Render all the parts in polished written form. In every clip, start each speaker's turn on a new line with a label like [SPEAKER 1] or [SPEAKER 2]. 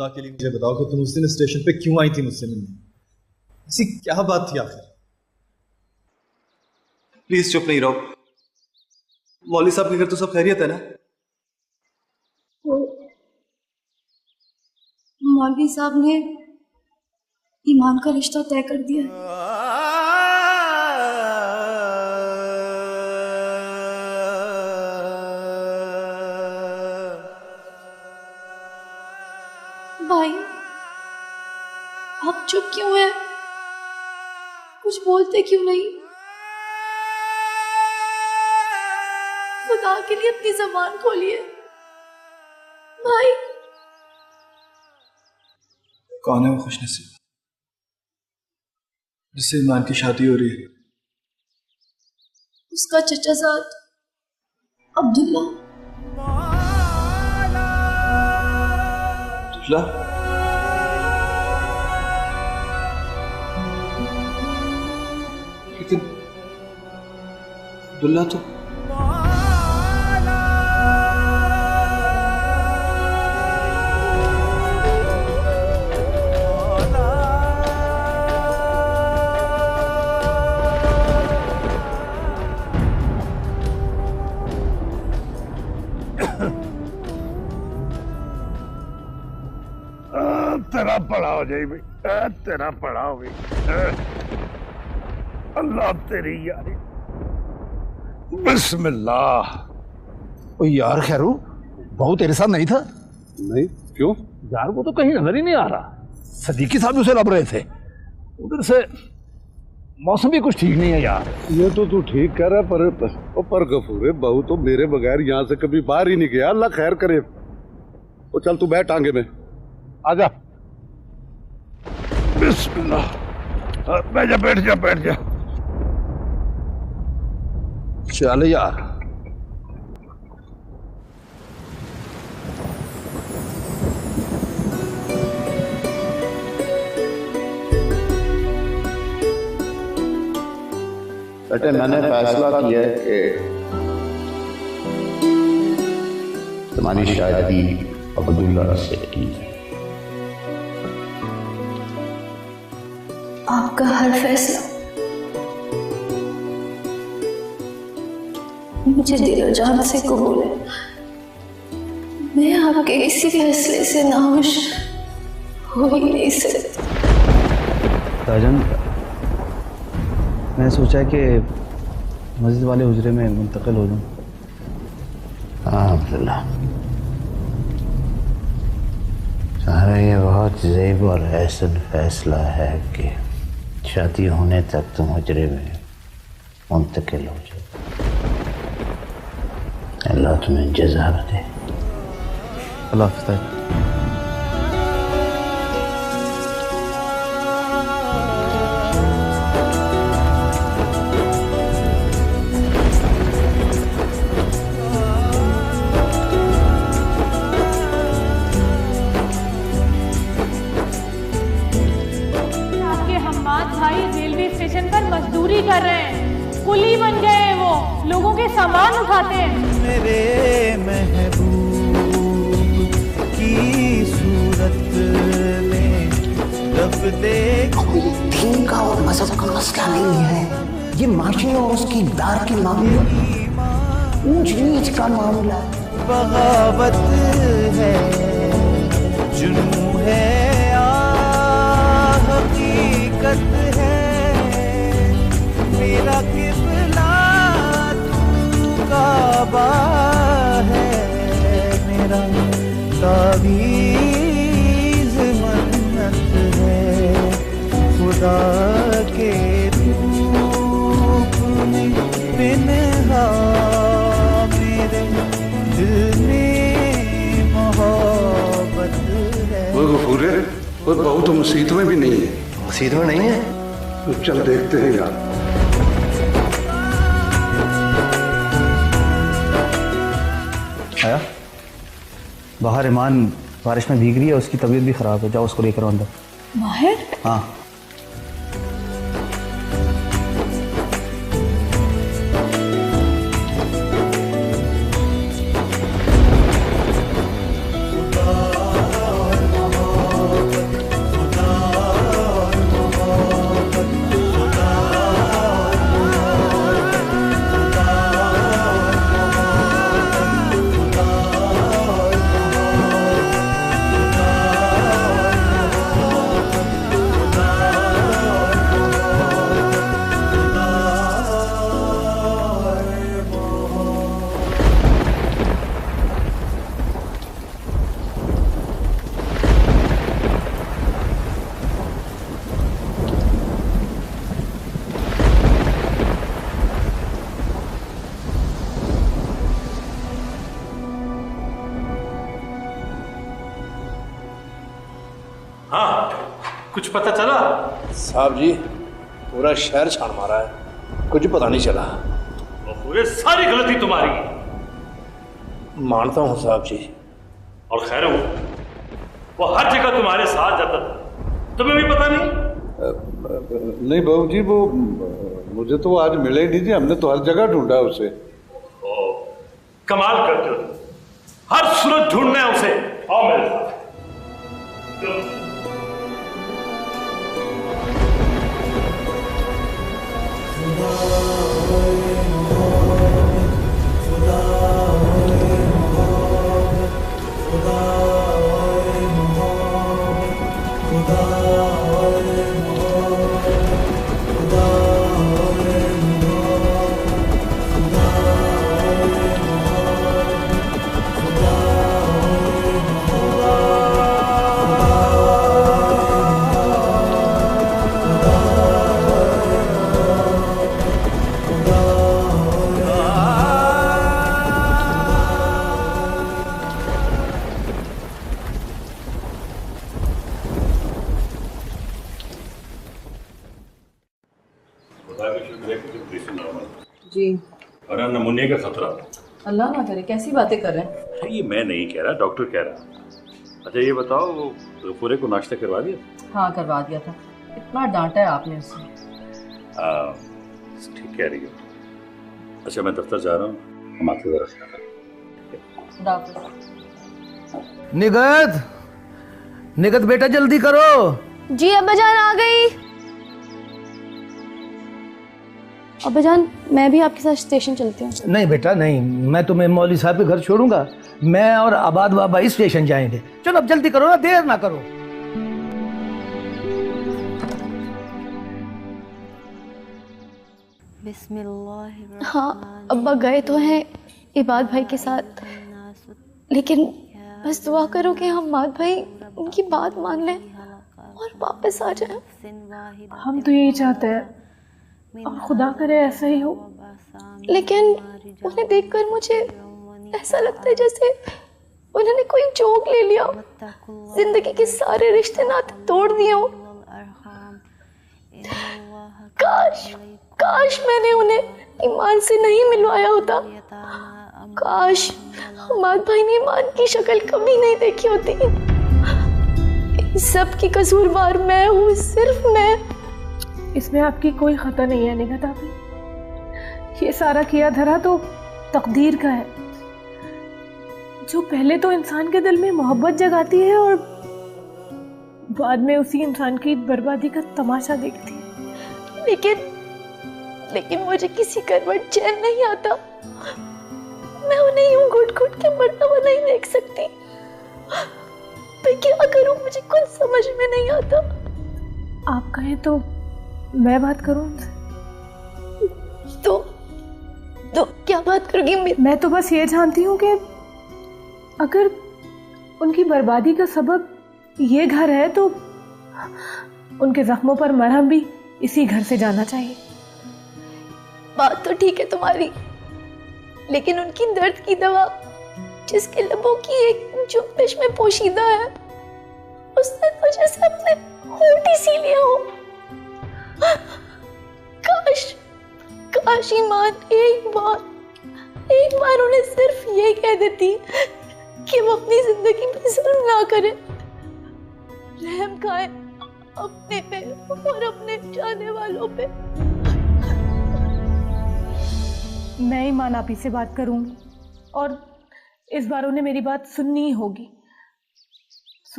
[SPEAKER 1] खुदा के लिए मुझे बताओ कि तुम उस दिन स्टेशन पे क्यों आई थी मुझसे मिलने? ऐसी क्या बात थी आखिर? प्लीज चुप नहीं रहो। मौलवी साहब के घर तो सब खैरियत है ना?
[SPEAKER 2] मौलवी साहब ने ईमान का रिश्ता तय कर दिया है। भाई आप चुप क्यों हैं? कुछ बोलते क्यों नहीं? खुदा के लिए अपनी जबान खोलिए भाई।
[SPEAKER 1] कौन है वो खुशनसीब जिससे ईमान की शादी हो रही है?
[SPEAKER 2] उसका चचाजाद अब्दुल्ला।
[SPEAKER 1] लेकिन अब्दुल्ला तो
[SPEAKER 3] तेरा बड़ा हो जाए भाई, तेरा बड़ा हो भाई। अल्लाह तेरी यारी। बिस्मिल्लाह।
[SPEAKER 4] ओ यार खैरू, बहू तेरे साथ नहीं था?
[SPEAKER 3] नहीं, क्यों?
[SPEAKER 4] यार वो तो कहीं नजर ही नहीं आ रहा। सदीकी साहब उसे लब रहे थे। उधर से मौसम भी कुछ ठीक नहीं है यार।
[SPEAKER 3] ये तो तू ठीक कह रहा पर गफूर, बहू तो मेरे बगैर यहाँ से कभी बाहर ही नहीं गया। अल्लाह खैर करे। वो चल तू बैठ टांगे में, आजा। बिस्मिल्लाह। बैठ जा बैठ जा बैठ जा।
[SPEAKER 4] चल यार।
[SPEAKER 5] बेटे मैंने फैसला किया है कि तुम्हारी शादी अब्दुल्ला से की।
[SPEAKER 2] आपका हर फैसला मुझे दिलो जान से कबूल है। मैं आपके किसी फैसले से नाखुश हो ही नहीं सकती।
[SPEAKER 6] राजन, मैंने सोचा कि मस्जिद वाले हुजरे में मुंतकिल हो जाऊं।
[SPEAKER 5] हाँ अब्दुल्ला, तुम्हारा ये बहुत ज़ेब और ऐसा फैसला है कि शादी होने तक तुम हुजरे में मुंतकिल हो जाओ। अल्लाह तुम्हें जज़ा दे।
[SPEAKER 6] अल्लाह हाफ़िज़।
[SPEAKER 7] मजदूरी कर रहे हैं, कुली बन गए हैं, वो लोगों के सामान उठाते हैं।
[SPEAKER 8] मेरे महबूब की सूरत में रब दे।
[SPEAKER 9] दीन का और मजहब का मसला नहीं है, ये माशी और उसकी दार की मामला, ऊंच नीच का मामला।
[SPEAKER 8] बगावत है, जुनू है, हकीकत है। मेरा किबला तू काबा है, मेरा तावीज़ मन्नत है। खुदा के रूप में बिनहा मेरे दिल में मोहब्बत है।
[SPEAKER 3] वो गफूरे, वो बहू तो मस्जिद में भी नहीं है।
[SPEAKER 5] मस्जिद में नहीं है?
[SPEAKER 3] तो चल देखते हैं यार।
[SPEAKER 6] आया बाहर ईमान बारिश में भीग रही है, उसकी तबीयत भी खराब है। जाओ उसको लेकर अंदर।
[SPEAKER 2] माहिर?
[SPEAKER 6] हाँ।
[SPEAKER 4] कुछ पता चला?
[SPEAKER 10] साहब जी पूरा शहर छान मारा है, कुछ पता नहीं चला।
[SPEAKER 4] पूरे सारी गलती तुम्हारी।
[SPEAKER 10] मानता हूँ साहब जी।
[SPEAKER 4] और खैर वो हर जगह तुम्हारे साथ जाता था, तुम्हें भी पता नहीं?
[SPEAKER 3] नहीं बहू जी, वो मुझे तो आज मिले ही नहीं जी, हमने तो हर जगह ढूंढा उसे।
[SPEAKER 4] कमाल करते हो, हर सूरत ढूंढना है उसे। आओ मेरे साथ।
[SPEAKER 11] जी।
[SPEAKER 12] और नमूने का खतरा?
[SPEAKER 11] अल्लाह ना करे, कैसी बातें कर रहे हैं?
[SPEAKER 12] ये मैं नहीं कह रहा, डॉक्टर कह रहा। अच्छा ये बताओ, वो पूरे को नाश्ता करवा दिया?
[SPEAKER 11] हाँ करवा दिया था, इतना डांटा है आपने उसे।
[SPEAKER 12] ठीक कह रही हो। अच्छा मैं दफ्तर जा रहा हूँ, हम आते जरा।
[SPEAKER 13] निगत, निगत बेटा जल्दी करो।
[SPEAKER 2] जी अब्बाजान आ गई। अब्बाजान मैं भी आपके साथ स्टेशन चलती हूँ।
[SPEAKER 13] नहीं बेटा नहीं, मैं तुम्हें मौलवी साहब के घर छोड़ूंगा। मैं और आबाद बाबा इस स्टेशन जाएंगे। चलो अब जल्दी करो ना, देर ना करो।
[SPEAKER 2] हाँ अब्बा गए तो हैं इबाद भाई के साथ, लेकिन बस दुआ करो कि हम माद भाई उनकी बात मान लें और वापस आ जाएं।
[SPEAKER 7] हम तो यही चाहते हैं और खुदा करे ऐसा ही हो।
[SPEAKER 2] लेकिन उन्हें देखकर मुझे ऐसा लगता है जैसे उन्होंने कोई जोक ले लिया, जिंदगी के सारे रिश्ते नाते तोड़ दिए हो। काश मैंने उन्हें ईमान से नहीं मिलवाया होता। काश हमाद भाई ने ईमान की शक्ल कभी नहीं देखी होती। इन सब की कसूरवार मैं हूँ, सिर्फ मैं।
[SPEAKER 7] इसमें आपकी कोई खता नहीं है निगत आपी। ये सारा किया धरा तो तकदीर का है, जो पहले तो इंसान के दिल में मोहब्बत जगाती है और बाद में उसी इंसान की बर्बादी का तमाशा देखती है।
[SPEAKER 2] लेकिन मुझे किसी करवट चैन नहीं आता। मैं उन्हें यूं घुट-घुट के मरता हुआ नहीं देख सकती। मैं क्या करूं, मुझे कुछ समझ में नहीं आता।
[SPEAKER 7] आप कहें तो मैं बात करूं उनसे?
[SPEAKER 2] तो क्या बात करोगी?
[SPEAKER 7] मैं तो बस ये जानती हूँ कि अगर उनकी बर्बादी का सबब ये घर है तो उनके जख्मों पर मरहम भी इसी घर से जाना चाहिए।
[SPEAKER 2] बात तो ठीक है तुम्हारी, लेकिन उनकी दर्द की दवा जिसके लबों की एक जुम्बिश में पोशीदा है, उसने तो जैसे अपने होठ ही सी लिया हो। काश ईमान एक बार उन्हें सिर्फ ये कह देती कि वो अपनी जिंदगी में जुल्म ना करे, रहम खाए अपने पे और अपने चाहने वालों पे।
[SPEAKER 7] मैं ईमान आपी से बात करूंगी और इस बार उन्हें मेरी बात सुननी होगी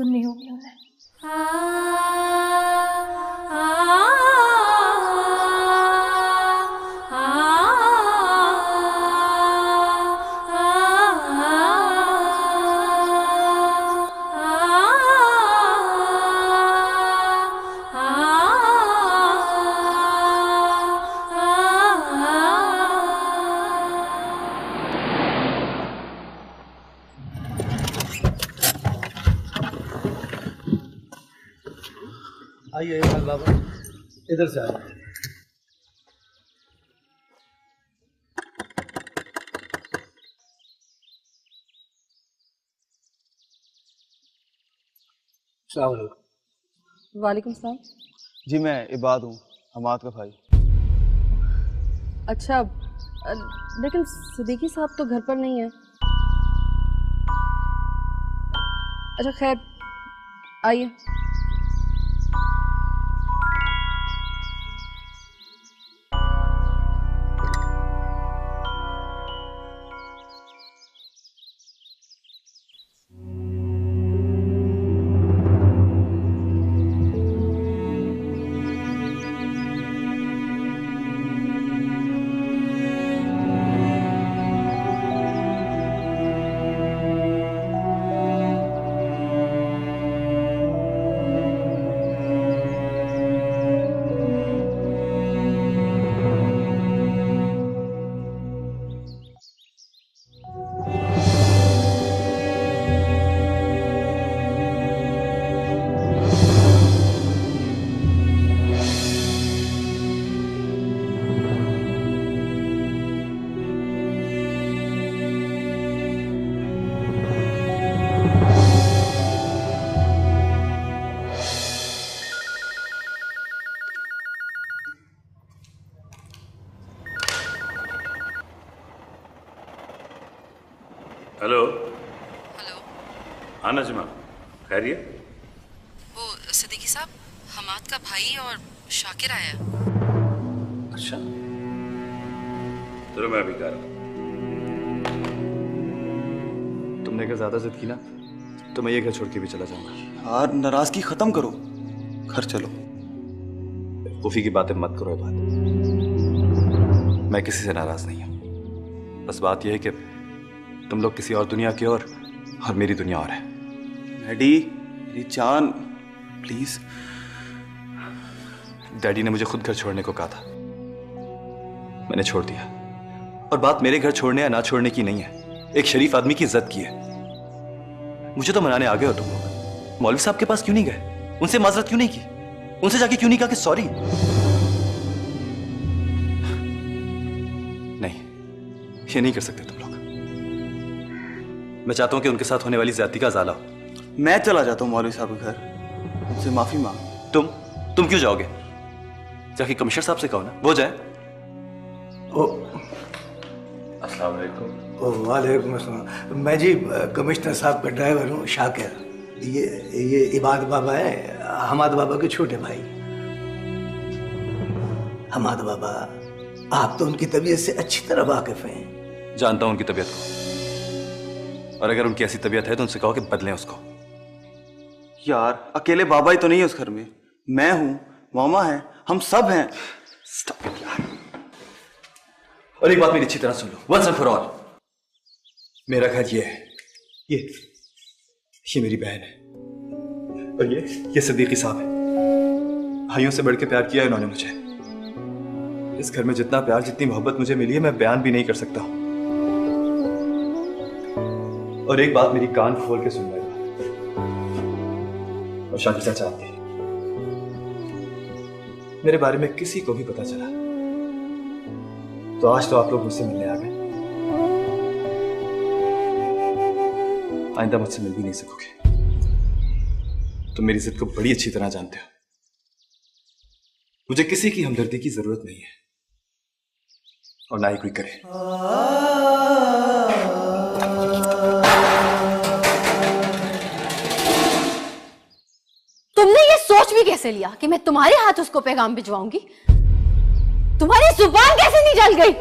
[SPEAKER 7] उन्हें।
[SPEAKER 1] आइए बाबा, इधर से आइए।
[SPEAKER 11] वालेकुम सलाम।
[SPEAKER 6] जी मैं इबाद हूँ, हमाद का भाई।
[SPEAKER 11] अच्छा, लेकिन सिद्दीकी साहब तो घर पर नहीं है। अच्छा खैर, आइए।
[SPEAKER 12] हेलो। हेलो। हाँ नजमा, खैरियत?
[SPEAKER 11] वो सिद्दीकी साहब, हमाद का भाई और शाकिर आया।
[SPEAKER 12] अच्छा, चलो मैं अभी कर।
[SPEAKER 6] तुमने क्या ज्यादा जिद की ना, तो मैं ये घर छोड़ के भी चला जाऊंगा। यार नाराजगी खत्म करो, घर चलो। बेवकूफी की बातें मत करो बात। मैं किसी से नाराज नहीं हूं, बस बात यह है कि तुम लोग किसी और दुनिया के और मेरी दुनिया और है। डैडी, मेरी जान, प्लीज। डैडी ने मुझे खुद घर छोड़ने को कहा था, मैंने छोड़ दिया। और बात मेरे घर छोड़ने या ना छोड़ने की नहीं है, एक शरीफ आदमी की इज्जत की है। मुझे तो मनाने आ गए हो तुम लोग। मौलवी साहब के पास क्यों नहीं गए? उनसे माजरत क्यों नहीं की? उनसे जाके क्यों नहीं कहा कि सॉरी? नहीं, ये नहीं कर सकते तुम लोग। मैं चाहता हूं कि उनके साथ होने वाली ज्यादती का ज़ाला हो। मैं चला जाता हूं मौलवी साहब के घर, उनसे माफी मांग। तुम क्यों जाओगे? जाके कमिश्नर साहब से कहो ना, वो जाए।
[SPEAKER 13] अस्सलाम वालेकुम। वालेकुम अस्सलाम। मैं जी कमिश्नर साहब का ड्राइवर हूँ, शाकिर। ये इबाद बाबा है, हमाद बाबा के छोटे भाई। हमाद बाबा, आप तो उनकी तबीयत से अच्छी तरह वाकिफ हैं।
[SPEAKER 6] जानता हूं उनकी तबीयत को, और अगर उनकी ऐसी तबीयत है तो उनसे कहो कि बदलें उसको। यार अकेले बाबा ही तो नहीं है उस घर में, मैं हूं, मामा है, हम सब हैं। Stop it, यार। और एक बात मेरी अच्छी तरह सुन लो, once and for all। मेरा घर ये है, ये मेरी बहन है, और ये सिद्दीकी साहब है। भाइयों से बढ़ के प्यार किया इन्होंने मुझे। इस घर में जितना प्यार, जितनी मोहब्बत मुझे मिली है, मैं बयान भी नहीं कर सकता हूं। और एक बात मेरी कान खोल के सुन लेना, और शाकिर चाचा आते हैं, मेरे बारे में किसी को भी पता चला तो आज तो आप लोग मुझसे मिलने आ गए, आइंदा मुझसे मिल भी नहीं सकोगे। तुम मेरी जिद को बड़ी अच्छी तरह जानते हो। मुझे किसी की हमदर्दी की जरूरत नहीं है, और ना ही कोई करे।
[SPEAKER 2] तुमने ये सोच भी कैसे लिया कि मैं तुम्हारे हाथ उसको पैगाम भिजवाऊंगी? तुम्हारी जुबान कैसे निकल गई?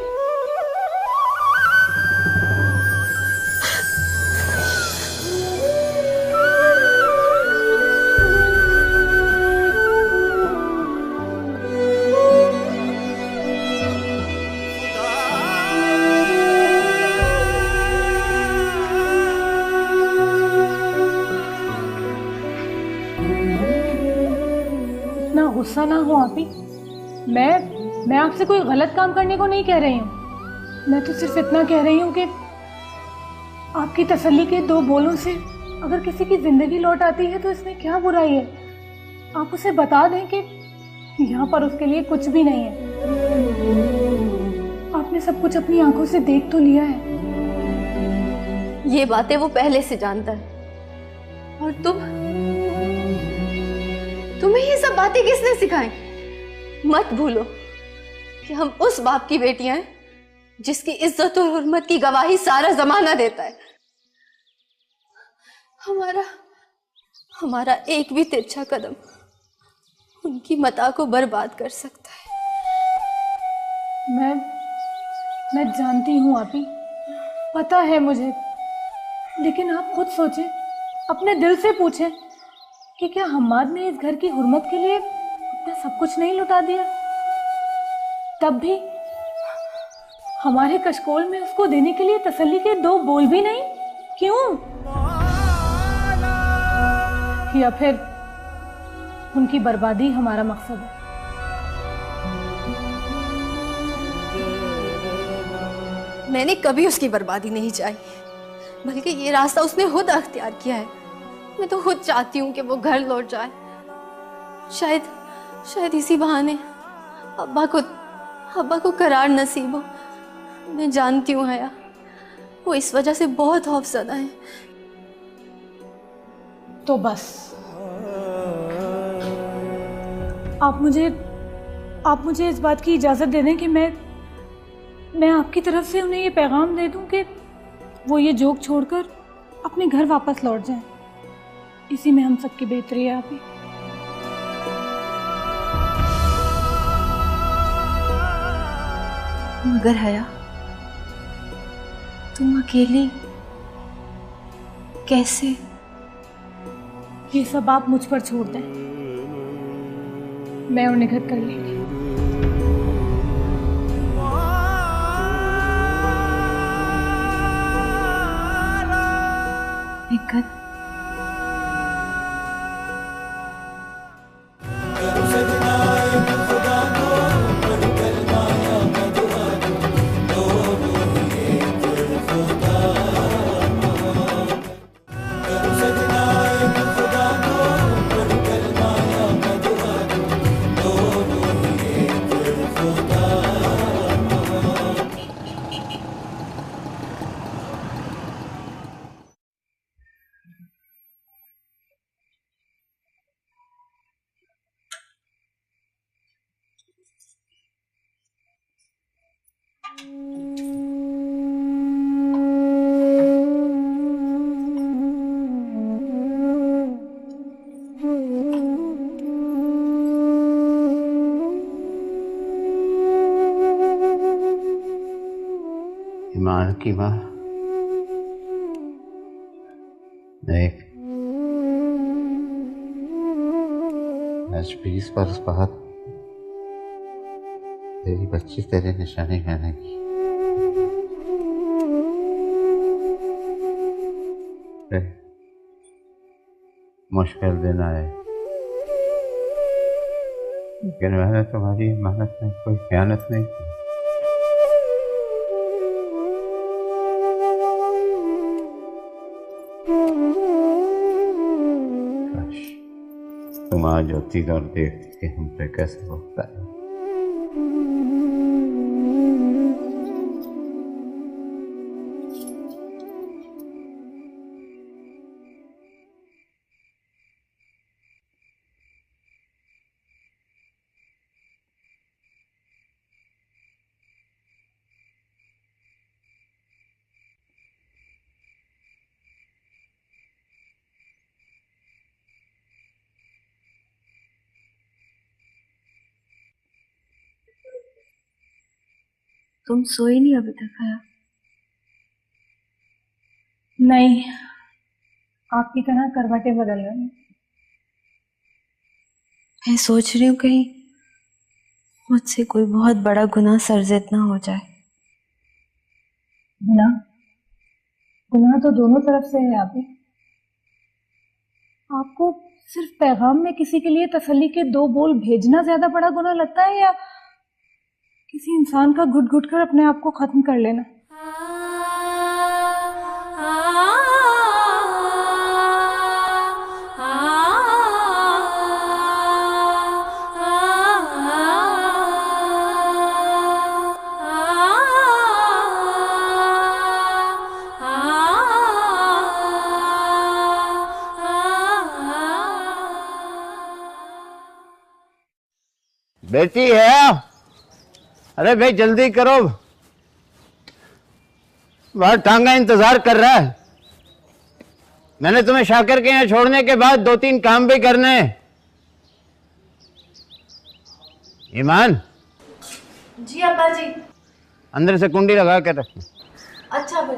[SPEAKER 7] गुस्सा ना हो आप ही। मैं आपसे कोई गलत काम करने को नहीं कह रही हूँ। मैं तो सिर्फ इतना कह रही हूँ कि आपकी तसल्ली के दो बोलों से अगर किसी की जिंदगी लौट आती है तो इसमें क्या बुराई है। आप उसे बता दें कि यहाँ पर उसके लिए कुछ भी नहीं है। आपने सब कुछ अपनी आंखों से देख तो लिया है।
[SPEAKER 2] ये बातें वो पहले से जानता है, और तुम्हें ये सब बातें किसने सिखाई? मत भूलो कि हम उस बाप की बेटियां हैं जिसकी इज्जत और हुर्मत की गवाही सारा जमाना देता है। हमारा एक भी तिरछा कदम उनकी मता को बर्बाद कर सकता है।
[SPEAKER 7] मैं जानती हूँ आपी, पता है मुझे, लेकिन आप खुद सोचें, अपने दिल से पूछें कि क्या हम्माद ने इस घर की हुर्मत के लिए अपना सब कुछ नहीं लुटा दिया? तब भी हमारे कशकोल में उसको देने के लिए तसल्ली के दो बोल भी नहीं। क्यों? या फिर उनकी बर्बादी हमारा मकसद है?
[SPEAKER 2] मैंने कभी उसकी बर्बादी नहीं चाही, बल्कि ये रास्ता उसने खुद अख्तियार किया है। मैं तो खुद चाहती हूँ कि वो घर लौट जाए। शायद इसी बहाने अब्बा को करार नसीब हो। मैं जानती हूँ हया, वो इस वजह से बहुत खौफजदा है।
[SPEAKER 7] तो बस आप मुझे इस बात की इजाज़त दे दें कि मैं आपकी तरफ से उन्हें ये पैगाम दे दूं कि वो ये जोक छोड़कर अपने घर वापस लौट जाएं। इसी में हम सबकी बेहतरी है। आप ही
[SPEAKER 2] मगर हया, तुम अकेली कैसे?
[SPEAKER 7] ये सब आप मुझ पर छोड़ दें, मैं उन्हें घर कर लेंगी।
[SPEAKER 2] निकट
[SPEAKER 5] ईमान की माँ, देख, आज 20 बरस बाद तेरी बच्ची तेरे निशाने में आएगी। मुश्किल दिन आए, लेकिन मैंने तुम्हारी मेहनत में कोई खयानत नहीं की। तुम आज होती और देखती कि हम पे कैसे होता है।
[SPEAKER 2] तुम सोई नहीं अभी तक हया?
[SPEAKER 7] नहीं, आपकी तरह करवटें बदल रही हैं।
[SPEAKER 2] मैं सोच रही हूँ कहीं मुझसे कोई बहुत बड़ा गुनाह सरज़द ना हो जाए।
[SPEAKER 7] गुनाह तो दोनों तरफ से है। आपको सिर्फ पैगाम में किसी के लिए तसल्ली के दो बोल भेजना ज्यादा बड़ा गुनाह लगता है, या किसी इंसान का घुट घुट कर अपने आप को खत्म कर लेना?
[SPEAKER 5] लेती है। अरे भाई जल्दी करो, बाहर टांगा इंतजार कर रहा है। मैंने तुम्हें शाकिर के यहाँ छोड़ने के बाद 2-3 काम भी करने। ईमान,
[SPEAKER 2] जी अब्बा जी।
[SPEAKER 5] अंदर से कुंडी लगा के रख।
[SPEAKER 2] अच्छा भाई।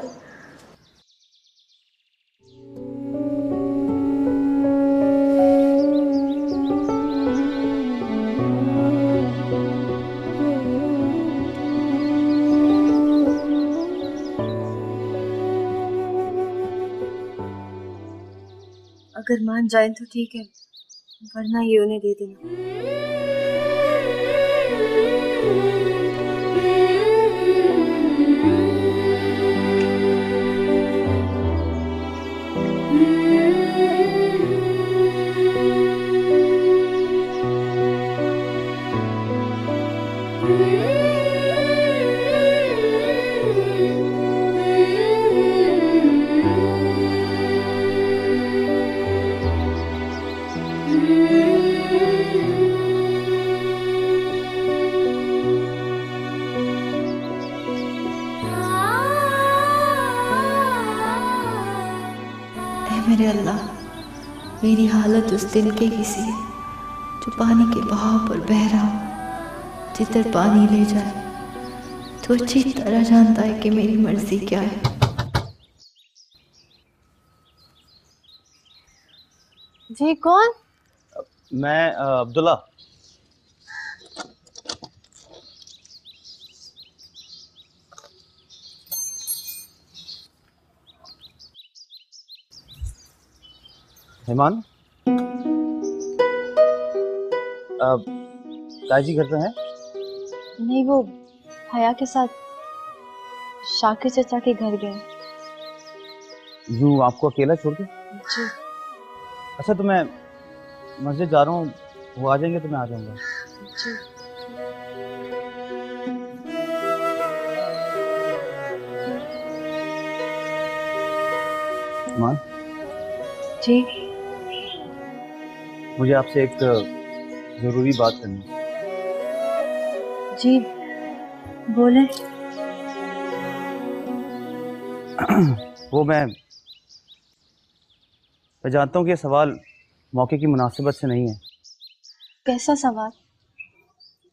[SPEAKER 2] अगर मान जाए तो ठीक है, वरना ये उन्हें दे देना। मेरे अल्लाह, मेरी हालत उस दिल के किसी है जो पानी के बहाव पर बह रहा हो। जिधर पानी ले जाए तो अच्छी तरह जानता है कि मेरी मर्जी क्या है। जी कौन?
[SPEAKER 6] मैं अब्दुल्ला। हेमान, ताजी घर पे हैं?
[SPEAKER 2] नहीं, वो हया के साथ शाकिर चाचा के घर गए।
[SPEAKER 6] यूं आपको अकेला छोड़ के?
[SPEAKER 2] जी।
[SPEAKER 6] अच्छा, तो मैं मस्जिद जा रहा हूँ, वो आ जाएंगे तो मैं आ जाऊंगा।
[SPEAKER 2] जी।
[SPEAKER 6] मान
[SPEAKER 2] जी,
[SPEAKER 6] मुझे आपसे एक जरूरी बात करनी है।
[SPEAKER 2] जी बोले।
[SPEAKER 6] वो मैं जानता हूँ कि ये सवाल मौके की मुनासिबत से नहीं है।
[SPEAKER 2] कैसा सवाल?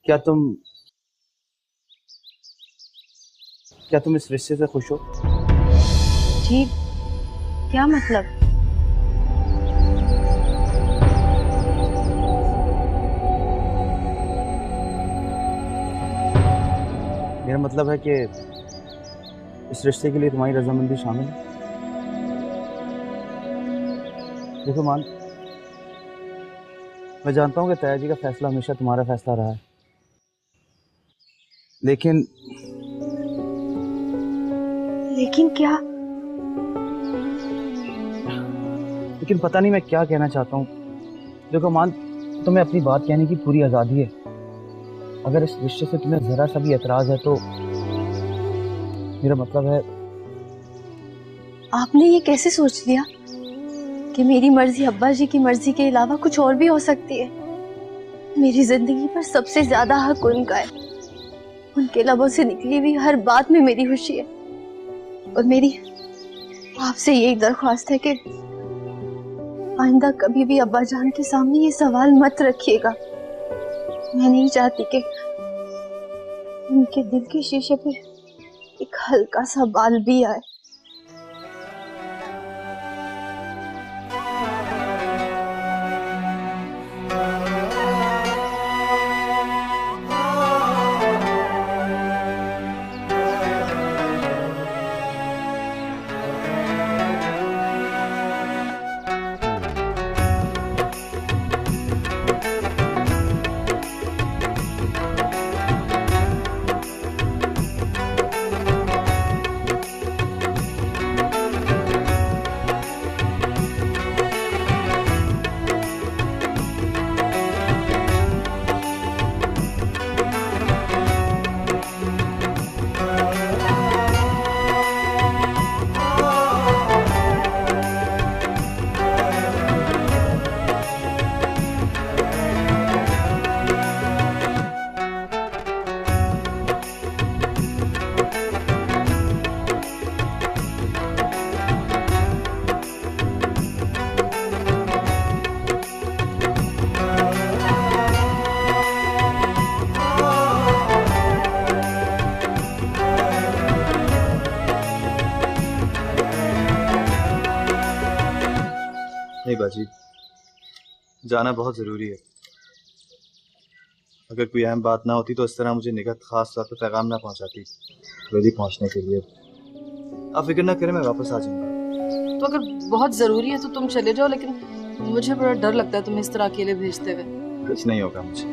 [SPEAKER 6] क्या तुम इस रिश्ते से खुश हो?
[SPEAKER 2] जी, क्या मतलब?
[SPEAKER 6] मेरा मतलब है कि इस रिश्ते के लिए तुम्हारी रजामंदी शामिल है। देखो मान, मैं जानता हूँ कि ताया जी का फैसला हमेशा तुम्हारा फैसला रहा है, लेकिन
[SPEAKER 2] क्या?
[SPEAKER 6] लेकिन पता नहीं मैं क्या कहना चाहता हूँ। देखो मान, तुम्हें अपनी बात कहने की पूरी आज़ादी है। अगर इस रिश्ते से तुम्हें जरा सा भी एतराज है तो मेरा मतलब है।
[SPEAKER 2] आपने ये कैसे सोच लिया कि मेरी मर्जी अब्बा जी की मर्जी के अलावा कुछ और भी हो सकती है? मेरी जिंदगी पर सबसे ज्यादा हक उनका है। उनके लबों से निकली हुई हर बात में मेरी खुशी है। और मेरी आपसे यही दरख्वास्त है कि आइंदा कभी भी अब्बा जान के सामने ये सवाल मत रखिएगा। मैं नहीं चाहती कि उनके दिल के शीशे पे एक हल्का सा बाल भी आए।
[SPEAKER 6] बाजी, जाना बहुत ज़रूरी है। अगर कोई अहम बात ना होती तो इस तरह मुझे निगहत खास तौर पर पैगाम ना पहुंचाती हवेली पहुंचने के लिए। आप फिक्र ना करें, मैं वापस आ जाऊंगा।
[SPEAKER 11] तो अगर बहुत जरूरी है तो तुम चले जाओ, लेकिन मुझे बड़ा डर लगता है तुम्हें इस तरह अकेले भेजते हुए।
[SPEAKER 6] कुछ नहीं होगा मुझे।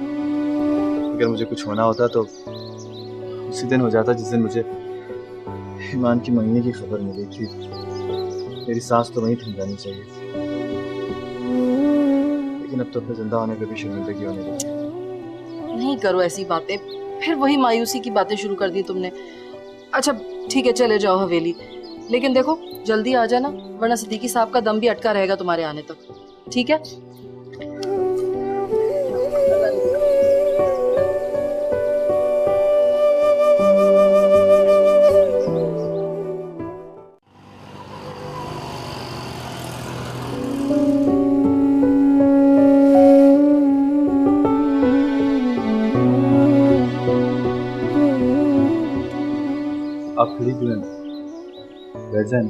[SPEAKER 6] अगर मुझे कुछ होना होता तो उसी दिन हो जाता जिस दिन मुझे ईमान की महीने की खबर मिली थी। मेरी सांस तो वहीं थम जानी चाहिए, लेकिन अब तो अपने जिंदा होने पर भी शर्मिंदगी होने लगी।
[SPEAKER 11] नहीं करो ऐसी बातें, फिर वही मायूसी की बातें शुरू कर दी तुमने। अच्छा ठीक है, चले जाओ हवेली, लेकिन देखो जल्दी आ जाना, वरना सिद्दीकी साहब का दम भी अटका रहेगा तुम्हारे आने तक। ठीक है?
[SPEAKER 6] आप खड़ी क्यों हैं? बैठ जाए।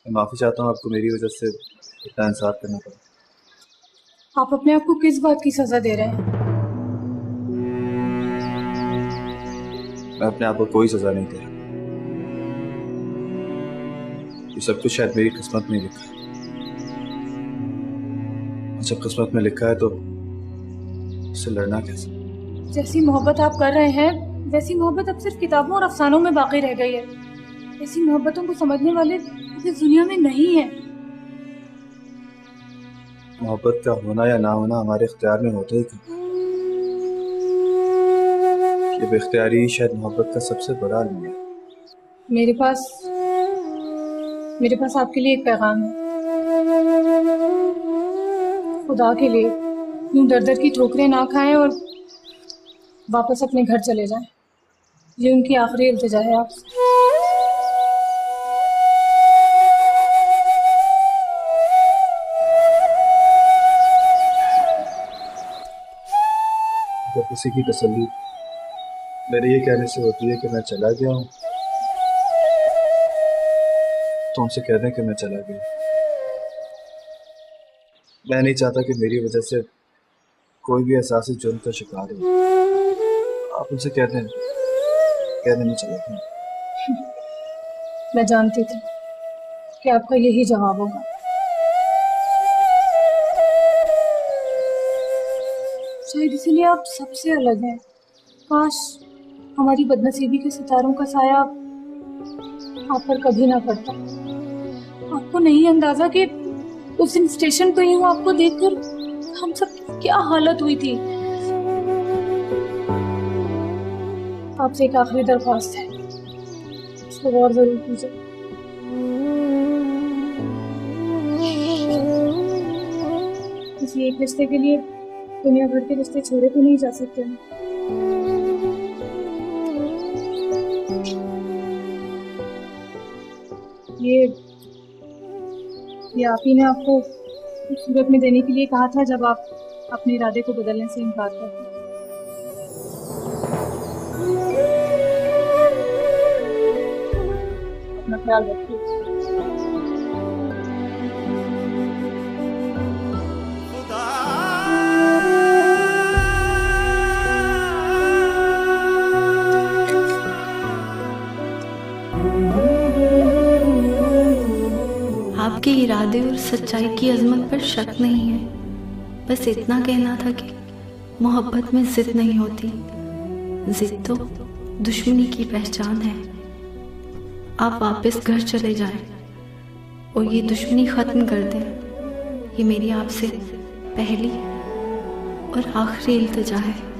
[SPEAKER 6] मैं माफी चाहता हूँ, आपको मेरी वजह से इतना इंसाफ करना पड़ा।
[SPEAKER 7] आप अपने आप को किस बात की सजा दे रहे हैं?
[SPEAKER 6] मैं अपने आप को कोई सजा नहीं दे रहा। ये सब कुछ शायद मेरी किस्मत में लिखा है। जब किस्मत में लिखा है तो उससे लड़ना कैसे?
[SPEAKER 7] जैसी मोहब्बत आप कर रहे हैं वैसी मोहब्बत अब सिर्फ किताबों और अफसानों में बाकी रह गई है। ऐसी मोहब्बतों को समझने वाले इस दुनिया में नहीं है।
[SPEAKER 6] मोहब्बत का होना या ना होना हमारे इख्तियार में होता ही क्यों? ये बेख्तियारी शायद मोहब्बत का सबसे बड़ा अलम है।
[SPEAKER 7] मेरे पास आपके लिए एक पैगाम है। खुदा के लिए यूं दर दर की ठोकरें ना खाएं और वापस अपने घर चले जाएं। ये उनकी आखिरी इल्तिजा है आपसे।
[SPEAKER 6] जब किसी की तसल्ली मेरे ये कहने से होती है कि मैं चला गया हूँ, तो उनसे कह दें कि मैं चला गया। मैं नहीं चाहता कि मेरी वजह से कोई भी एहसास जुर्म का शिकार हो। आप उनसे कह दें मैं चला गया।
[SPEAKER 7] मैं जानती थी कि आपका यही जवाब होगा। शायद इसीलिए आप सबसे अलग हैं। काश हमारी बदनसीबी के सितारों का साया आप पर कभी ना पड़ता। आपको नहीं अंदाजा कि उस दिन स्टेशन पर यूं आपको देखकर हम सब क्या हालत हुई थी। आपसे एक आखिरी दरख्वास्त है, इसको गौर जरूर कीजिए। किसी एक रिश्ते के लिए दुनिया भर के रिश्ते छोड़े तो नहीं जा सकते। ये आप ही ने आपको सूरत में देने के लिए कहा था जब आप अपने इरादे को बदलने से इनकार करते। अपना ख्याल रखिए।
[SPEAKER 2] आपके इरादे और सच्चाई की अजमत पर शक नहीं है। बस इतना कहना था कि मोहब्बत में जिद नहीं होती, जिद तो दुश्मनी की पहचान है। आप वापस घर चले जाएं और ये दुश्मनी ख़त्म कर दें। ये मेरी आपसे पहली और आखिरी इल्तिजा है।